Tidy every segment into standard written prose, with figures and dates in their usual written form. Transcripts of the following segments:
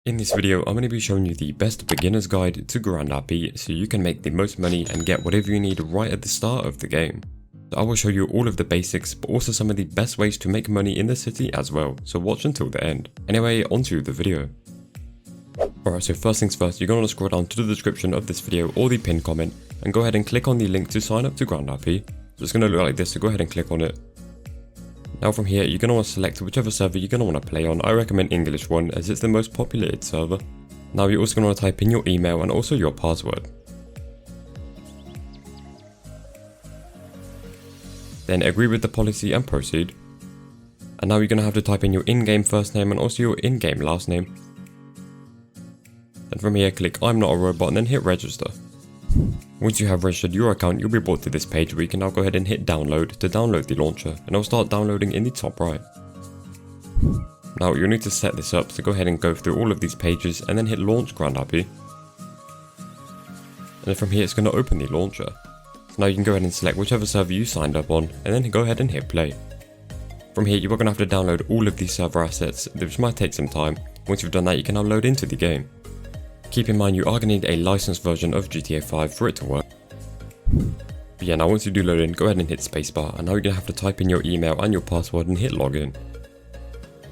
In this video, I'm going to be showing you the best beginner's guide to Grand RP so you can make the most money and get whatever you need right at the start of the game. So I will show you all of the basics, but also some of the best ways to make money in the city as well, so watch until the end. Anyway, onto the video. Alright, so first things first, you're going to want to scroll down to the description of this video or the pinned comment and go ahead and click on the link to sign up to Grand RP. So it's going to look like this, so go ahead and click on it. Now from here, you're going to want to select whichever server you're going to want to play on. I recommend English one as it's the most populated server. Now you're also going to want to type in your email and also your password. Then agree with the policy and proceed. And now you're going to have to type in your in-game first name and also your in-game last name. Then from here, click I'm not a robot and then hit register. Once you have registered your account, you'll be brought to this page where you can now go ahead and hit download to download the launcher, and it'll start downloading in the top right. Now you'll need to set this up, so go ahead and go through all of these pages and then hit launch Grand RP. And then from here it's going to open the launcher. So now you can go ahead and select whichever server you signed up on and then go ahead and hit play. From here you are going to have to download all of these server assets, which might take some time. Once you've done that, you can now load into the game. Keep in mind you are going to need a licensed version of GTA 5 for it to work. But yeah, now once you do load in, go ahead and hit spacebar, and now you're going to have to type in your email and your password and hit login.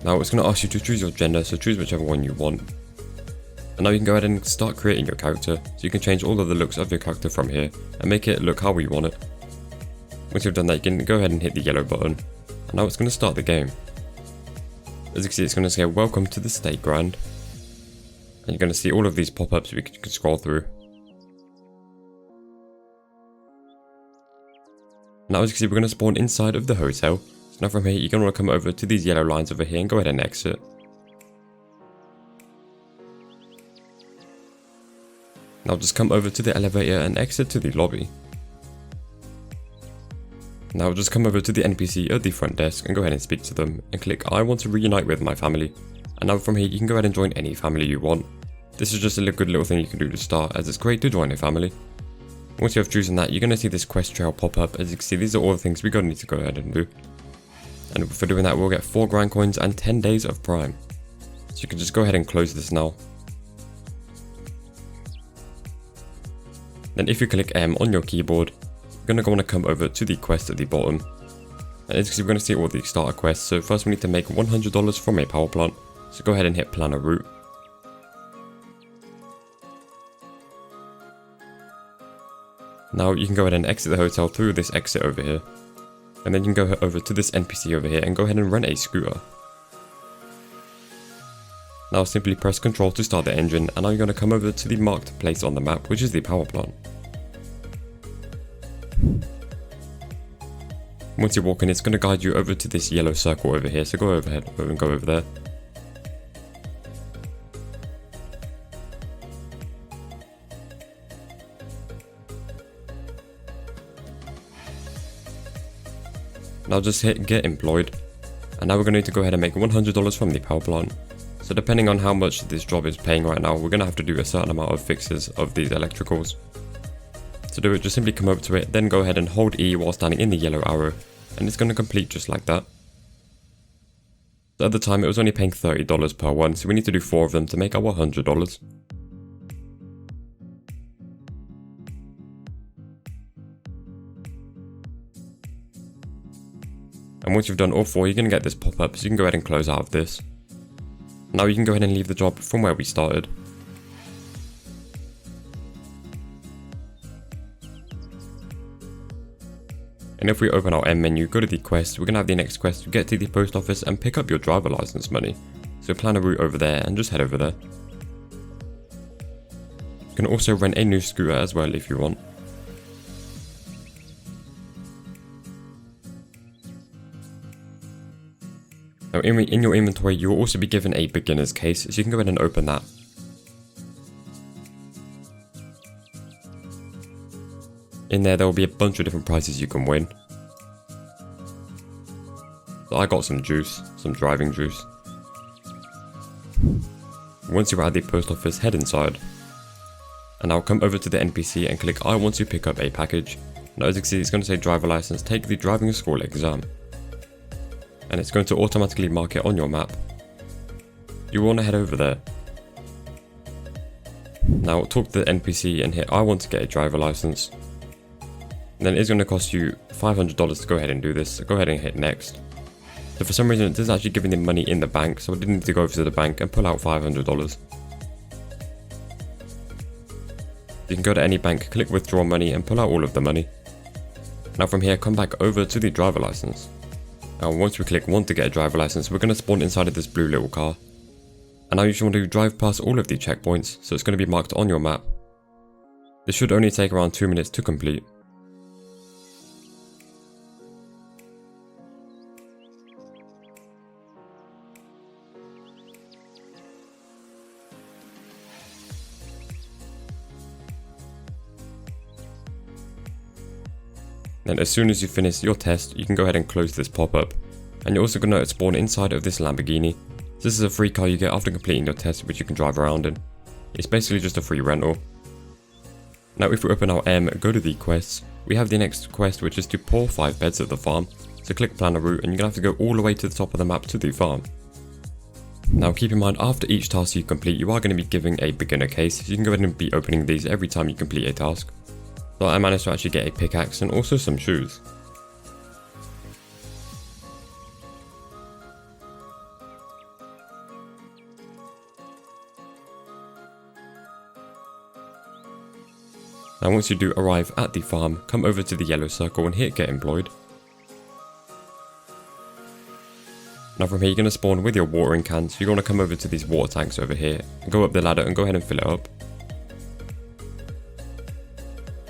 Now it's going to ask you to choose your gender, so choose whichever one you want. And now you can go ahead and start creating your character, so you can change all of the looks of your character from here and make it look how you want it. Once you've done that, you can go ahead and hit the yellow button, and now it's going to start the game. As you can see, it's going to say welcome to the State Grand. And you're going to see all of these pop-ups you can scroll through. Now as you can see, we're going to spawn inside of the hotel. So now from here, you're going to want to come over to these yellow lines over here and go ahead and exit. Now just come over to the elevator and exit to the lobby. Now just come over to the NPC at the front desk and go ahead and speak to them and click I want to reunite with my family. And now from here you can go ahead and join any family you want. This is just a good little thing you can do to start, as it's great to join a family. Once you have chosen that, you're going to see this quest trail pop up. As you can see, these are all the things we're going to need to go ahead and do. And for doing that, we'll get 4 grand coins and 10 days of prime. So you can just go ahead and close this now. Then if you click M on your keyboard, you're going to want to come over to the quest at the bottom. And as you can see, we're going to see all the starter quests. So first we need to make $100 from a power plant. So go ahead and hit plan a route. Now you can go ahead and exit the hotel through this exit over here. And then you can go over to this NPC over here and go ahead and rent a scooter. Now simply press Ctrl to start the engine, and now you're going to come over to the marked place on the map, which is the power plant. Once you walk in, it's going to guide you over to this yellow circle over here, so go ahead and go over there. Now just hit get employed, and now we're going to need to go ahead and make $100 from the power plant. So depending on how much this job is paying right now, we're going to have to do a certain amount of fixes of these electricals. To do it, just simply come over to it, then go ahead and hold E while standing in the yellow arrow, and it's going to complete just like that. So at the time it was only paying $30 per one, so we need to do 4 of them to make our $100. And once you've done all 4, you're going to get this pop-up, so you can go ahead and close out of this. Now you can go ahead and leave the job from where we started. And if we open our M menu, go to the quest, we're going to have the next quest to get to the post office and pick up your driver license money. So plan a route over there and just head over there. You can also rent a new scooter as well if you want. Now in your inventory, you will also be given a beginner's case, so you can go ahead and open that. In there will be a bunch of different prizes you can win. So I got some juice, some driving juice. Once you're at the post office, head inside. And now come over to the NPC and click I want to pick up a package. Now as you can see, it's going to say driver license, take the driving school exam. And it's going to automatically mark it on your map. You want to head over there. Now talk to the NPC and hit I want to get a driver license. And then it's going to cost you $500 to go ahead and do this, so go ahead and hit next. So for some reason it is actually giving them money in the bank, so I didn't need to go over to the bank and pull out $500. You can go to any bank, click withdraw money and pull out all of the money. Now from here come back over to the driver license. Now once we click want to get a driver license, we're going to spawn inside of this blue little car. And now you should want to drive past all of the checkpoints, so it's going to be marked on your map. This should only take around 2 minutes to complete. Then as soon as you finish your test, you can go ahead and close this pop-up. And you're also going to spawn inside of this Lamborghini. This is a free car you get after completing your test, which you can drive around in. It's basically just a free rental. Now if we open our M, go to the quests, we have the next quest which is to pour 5 beds at the farm. So click plan a route and you're going to have to go all the way to the top of the map to the farm. Now keep in mind, after each task you complete, you are going to be giving a beginner case, so you can go ahead and be opening these every time you complete a task. So I managed to actually get a pickaxe and also some shoes. Now once you do arrive at the farm, come over to the yellow circle and hit get employed. Now from here you're going to spawn with your watering can, so you're going to come over to these water tanks over here, and go up the ladder and go ahead and fill it up.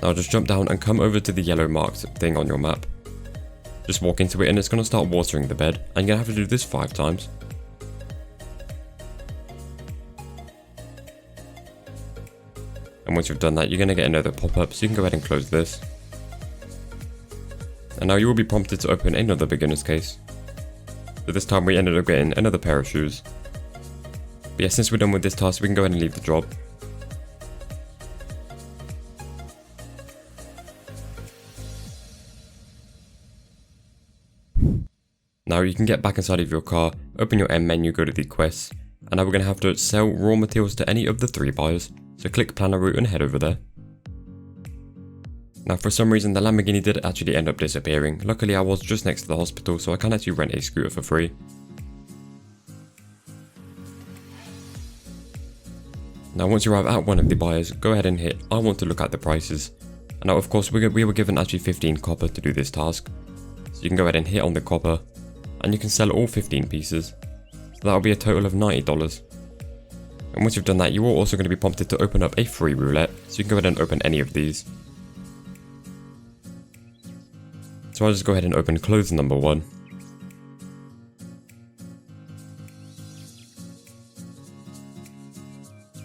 Now just jump down and come over to the yellow marked thing on your map. Just walk into it and it's going to start watering the bed, and you're going to have to do this 5 times. And once you've done that, you're going to get another pop-up, so you can go ahead and close this. And now you will be prompted to open another beginner's case. So this time we ended up getting another pair of shoes. But yeah, since we're done with this task, we can go ahead and leave the job. Now you can get back inside of your car, open your M menu, go to the quests, and now we're going to have to sell raw materials to any of the 3 buyers, so click plan a route and head over there. Now for some reason the Lamborghini did actually end up disappearing. Luckily I was just next to the hospital, so I can actually rent a scooter for free. Now once you arrive at one of the buyers, go ahead and hit I want to look at the prices. And now of course we were given actually 15 copper to do this task, so you can go ahead and hit on the copper, and you can sell all 15 pieces, so that'll be a total of $90. And once you've done that, you are also going to be prompted to open up a free roulette, so you can go ahead and open any of these. So I'll just go ahead and open clothes number 1.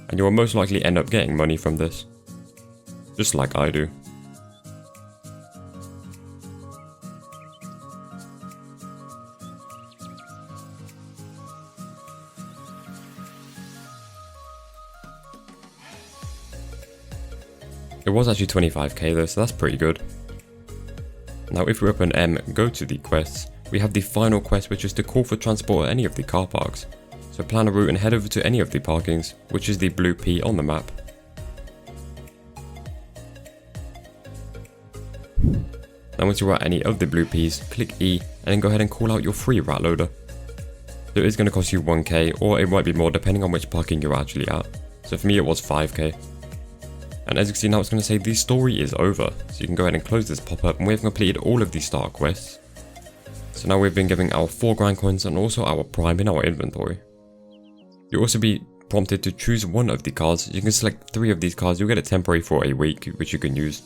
And you will most likely end up getting money from this, just like I do. It was actually 25k though, so that's pretty good. Now if we open M, go to the quests, we have the final quest, which is to call for transport at any of the car parks. So plan a route and head over to any of the parkings, which is the blue P on the map. Now once you're at any of the blue Ps, click E and then go ahead and call out your free rat loader. So it is going to cost you 1k, or it might be more depending on which parking you're actually at. So for me it was 5k. And as you can see now, it's going to say the story is over, so you can go ahead and close this pop-up, and we have completed all of the start quests. So now we've been giving our 4 grind coins and also our prime in our inventory. You'll also be prompted to choose one of the cars. You can select 3 of these cars, you'll get it temporary for a week, which you can use.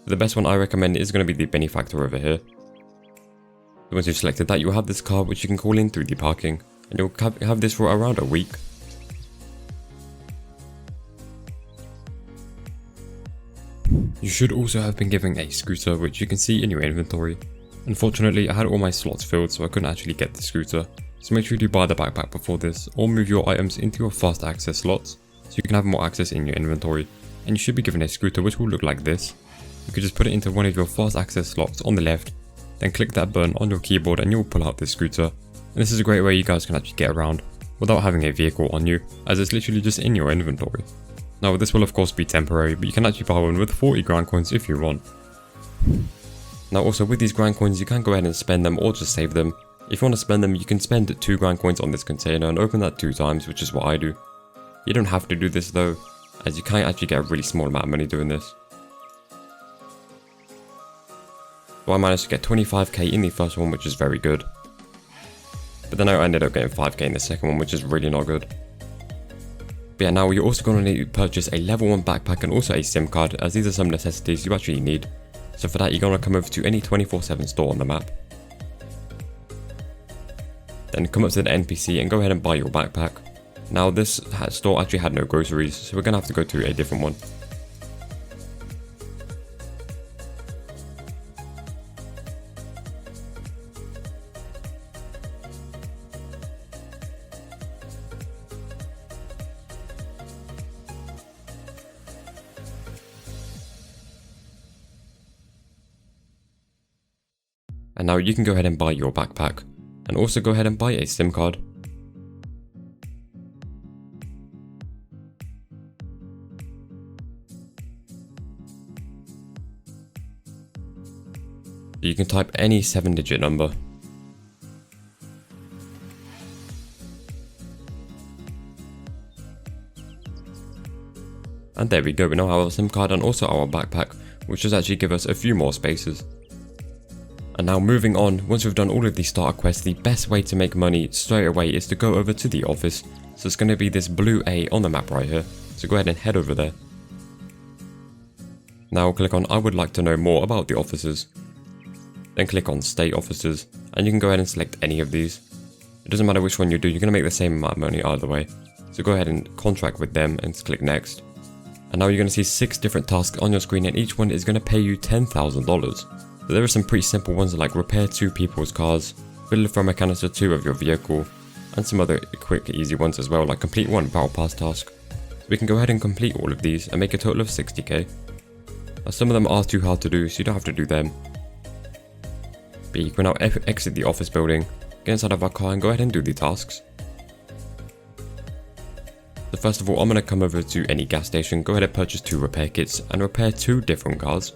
The best one I recommend is going to be the benefactor over here. So once you've selected that, you'll have this car which you can call in through the parking, and you'll have this for around a week. You should also have been given a scooter, which you can see in your inventory. Unfortunately, I had all my slots filled, so I couldn't actually get the scooter. So make sure you do buy the backpack before this, or move your items into your fast access slots, so you can have more access in your inventory. And you should be given a scooter which will look like this. You could just put it into one of your fast access slots on the left, then click that button on your keyboard and you'll pull out this scooter. And this is a great way you guys can actually get around without having a vehicle on you, as it's literally just in your inventory. Now this will of course be temporary, but you can actually buy one with 40 grand coins if you want. Now also with these grand coins you can go ahead and spend them or just save them. If you want to spend them, you can spend 2 grand coins on this container and open that 2 times, which is what I do. You don't have to do this though, as you can actually get a really small amount of money doing this. So I managed to get 25k in the first one, which is very good. But then I ended up getting 5k in the second one, which is really not good. But yeah, now you're also going to need to purchase a level 1 backpack and also a SIM card, as these are some necessities you actually need. So for that you're going to come over to any 24/7 store on the map. Then come up to the NPC and go ahead and buy your backpack. Now this store actually had no groceries, so we're going to have to go to a different one. And now you can go ahead and buy your backpack, and also go ahead and buy a SIM card. You can type any 7-digit number. And there we go, we now have our SIM card and also our backpack, which does actually give us a few more spaces. And now moving on, once we've done all of these starter quests, the best way to make money straight away is to go over to the office. So it's going to be this blue A on the map right here, so go ahead and head over there. Now click on I would like to know more about the offices. Then click on state offices, and you can go ahead and select any of these. It doesn't matter which one you do, you're going to make the same amount of money either way. So go ahead and contract with them and click next. And now you're going to see 6 different tasks on your screen, and each one is going to pay you $10,000. So there are some pretty simple ones like repair 2 people's cars, fill from a canister 2 of your vehicle, and some other quick easy ones as well, like complete 1 battle pass task. So we can go ahead and complete all of these and make a total of 60k. Now some of them are too hard to do, so you don't have to do them. But you can now exit the office building, get inside of our car and go ahead and do the tasks. So first of all, I'm going to come over to any gas station, go ahead and purchase 2 repair kits and repair 2 different cars.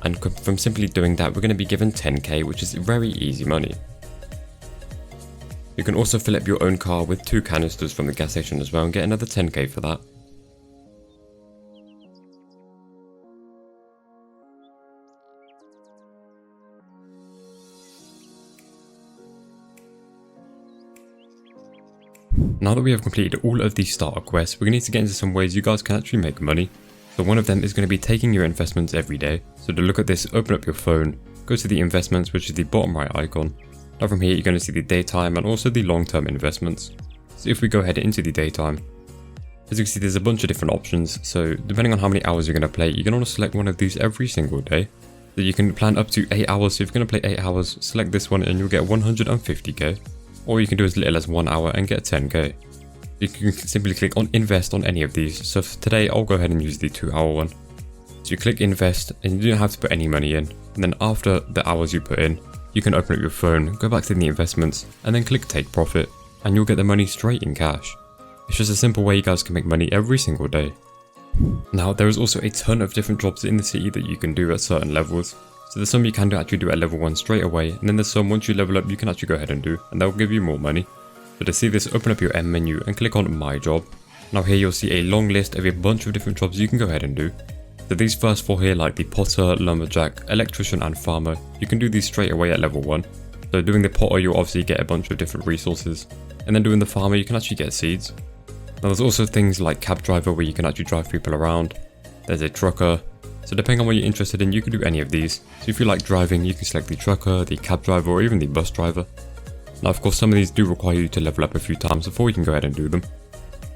And from simply doing that, we're going to be given 10k, which is very easy money. You can also fill up your own car with 2 canisters from the gas station as well and get another 10k for that. Now that we have completed all of these starter quests, we're going to need to get into some ways you guys can actually make money. So one of them is going to be taking your investments every day. So to look at this, open up your phone, go to the investments, which is the bottom right icon. Now from here you're going to see the daytime and also the long-term investments. So if we go ahead into the daytime, as you can see there's a bunch of different options. So depending on how many hours you're going to play, you're going to want to select one of these every single day. So you can plan up to 8 hours. So if you're going to play 8 hours, select this one and you'll get 150k. Or you can do as little as 1 hour and get 10k. You can simply click on invest on any of these. So for today I'll go ahead and use the 2-hour one. So you click invest and you don't have to put any money in. And then after the hours you put in, you can open up your phone, go back to the investments and then click take profit and you'll get the money straight in cash. It's just a simple way you guys can make money every single day. Now there is also a ton of different jobs in the city that you can do at certain levels. So there's some you can actually do at level 1 straight away, and then there's some once you level up you can actually go ahead and do, and they'll give you more money. So to see this, open up your M menu and click on my job. Now here you'll see a long list of a bunch of different jobs you can go ahead and do. So these first 4 here, like the potter, lumberjack, electrician and farmer, you can do these straight away at level 1. So doing the potter you'll obviously get a bunch of different resources, and then doing the farmer you can actually get seeds. Now there's also things like cab driver where you can actually drive people around. There's a trucker. So depending on what you're interested in, you can do any of these. So if you like driving, you can select the trucker, the cab driver or even the bus driver. Now of course some of these do require you to level up a few times before you can go ahead and do them.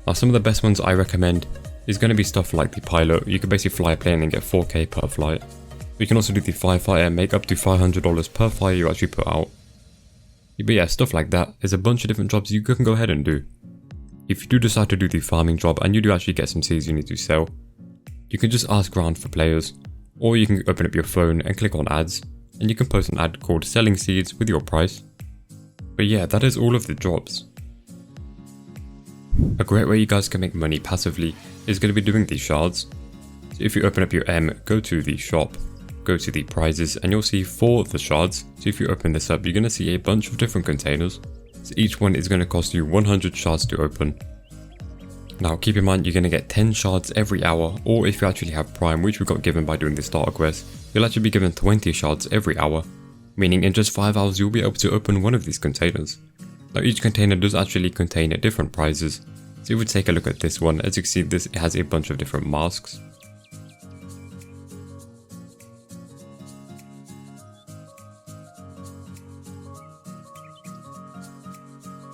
Now some of the best ones I recommend is going to be stuff like the pilot. You can basically fly a plane and get 4k per flight. You can also do the firefighter and make up to $500 per fire you actually put out. But yeah, stuff like that. There's a bunch of different jobs you can go ahead and do. If you do decide to do the farming job and you do actually get some seeds you need to sell, you can just ask around for players, or you can open up your phone and click on ads, and you can post an ad called selling seeds with your price. But yeah, that is all of the drops. A great way you guys can make money passively is going to be doing these shards. So if you open up your M, go to the shop, go to the prizes, and you'll see 4 of the shards. So if you open this up, you're going to see a bunch of different containers. So each one is going to cost you 100 shards to open. Now keep in mind you're going to get 10 shards every hour, or if you actually have Prime, which we got given by doing the starter quest, you'll actually be given 20 shards every hour. Meaning in just 5 hours you'll be able to open one of these containers. Now each container does actually contain different prizes. So if we take a look at this one, as you can see this has a bunch of different masks.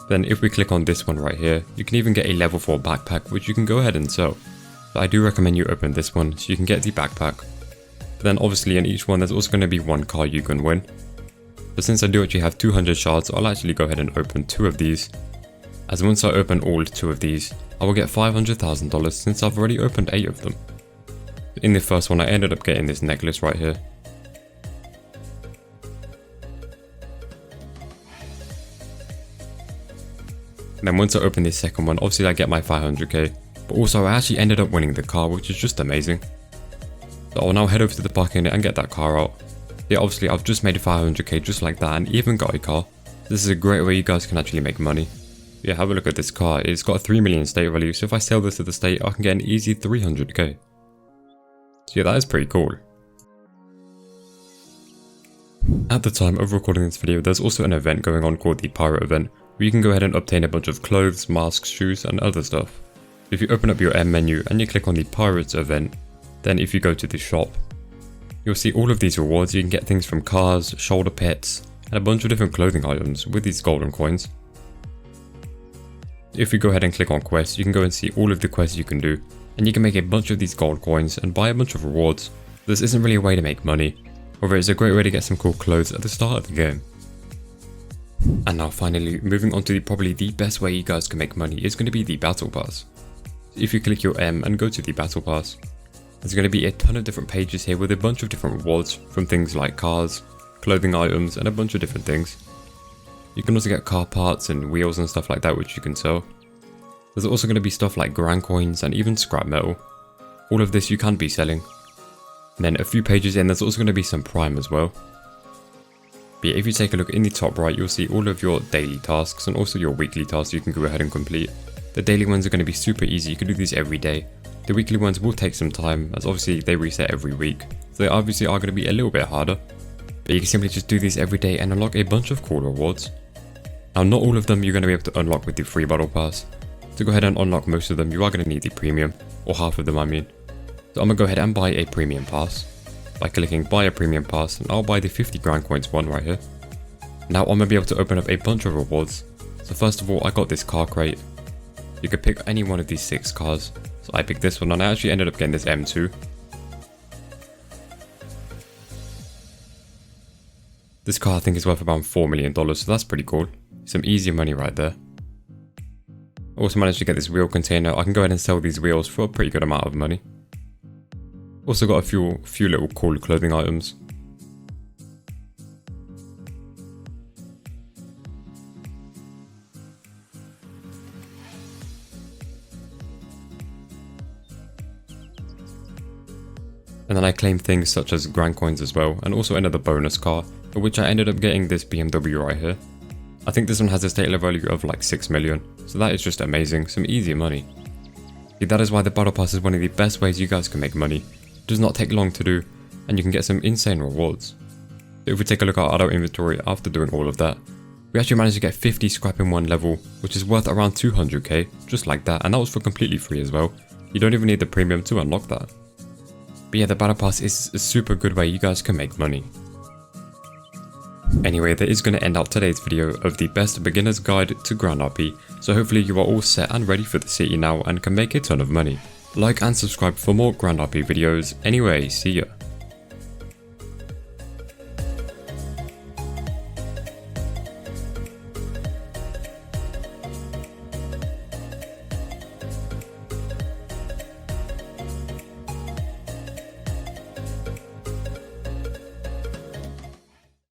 Then if we click on this one right here, you can even get a level 4 backpack which you can go ahead and sell. So I do recommend you open this one so you can get the backpack. But then obviously in each one there's also going to be 1 car you can win. But since I do actually have 200 shards, I'll actually go ahead and open 2 of these. As once I open all 2 of these, I will get $500,000 since I've already opened 8 of them. In the first one I ended up getting this necklace right here. And then once I open this second one, obviously I get my 500k. But also I actually ended up winning the car, which is just amazing. So I'll now head over to the parking lot and get that car out. Yeah, obviously I've just made 500k just like that and even got a car. This is a great way you guys can actually make money. Yeah, have a look at this car. It's got a 3 million state value, so if I sell this to the state, I can get an easy 300k. So yeah, that is pretty cool. At the time of recording this video, there's also an event going on called the Pirate Event, where you can go ahead and obtain a bunch of clothes, masks, shoes, and other stuff. If you open up your M menu and you click on the Pirates event, then if you go to the shop, you'll see all of these rewards. You can get things from cars, shoulder pets, and a bunch of different clothing items with these golden coins. If you go ahead and click on quests, you can go and see all of the quests you can do, and you can make a bunch of these gold coins and buy a bunch of rewards. This isn't really a way to make money, however it's a great way to get some cool clothes at the start of the game. And now finally, moving on to probably the best way you guys can make money is going to be the Battle Pass. If you click your M and go to the Battle Pass, there's going to be a ton of different pages here with a bunch of different rewards from things like cars, clothing items, and a bunch of different things. You can also get car parts and wheels and stuff like that which you can sell. There's also going to be stuff like grand coins and even scrap metal. All of this you can be selling. And then a few pages in, there's also going to be some Prime as well. But yeah, if you take a look in the top right, you'll see all of your daily tasks and also your weekly tasks you can go ahead and complete. The daily ones are going to be super easy, you can do these every day. The weekly ones will take some time, as obviously they reset every week, so they obviously are going to be a little bit harder. But you can simply just do these every day and unlock a bunch of cool rewards. Now not all of them you're going to be able to unlock with the free battle pass. To go ahead and unlock most of them you are going to need the premium, or half of them I mean. So I'm going to go ahead and buy a premium pass. By clicking buy a premium pass, and I'll buy the 50 grand coins one right here. Now I'm going to be able to open up a bunch of rewards. So first of all I got this car crate. You could pick any one of these 6 cars. So I picked this one and I actually ended up getting this M2. This car I think is worth around $4 million, so that's pretty cool. Some easy money right there. I also managed to get this wheel container. I can go ahead and sell these wheels for a pretty good amount of money. Also got a few little cool clothing items. And then I claimed things such as grand coins as well, and also another bonus car, for which I ended up getting this BMW right here. I think this one has a state value of like 6 million, so that is just amazing, some easy money. See, that is why the Battle Pass is one of the best ways you guys can make money. It does not take long to do, and you can get some insane rewards. So if we take a look at our inventory after doing all of that, we actually managed to get 50 scrap in one level, which is worth around 200k, just like that, and that was for completely free as well. You don't even need the premium to unlock that. But yeah, the Battle Pass is a super good way you guys can make money. Anyway, that is going to end out today's video of the best beginner's guide to Grand RP, so hopefully you are all set and ready for the city now and can make a ton of money. Like and subscribe for more Grand RP videos. Anyway, see ya.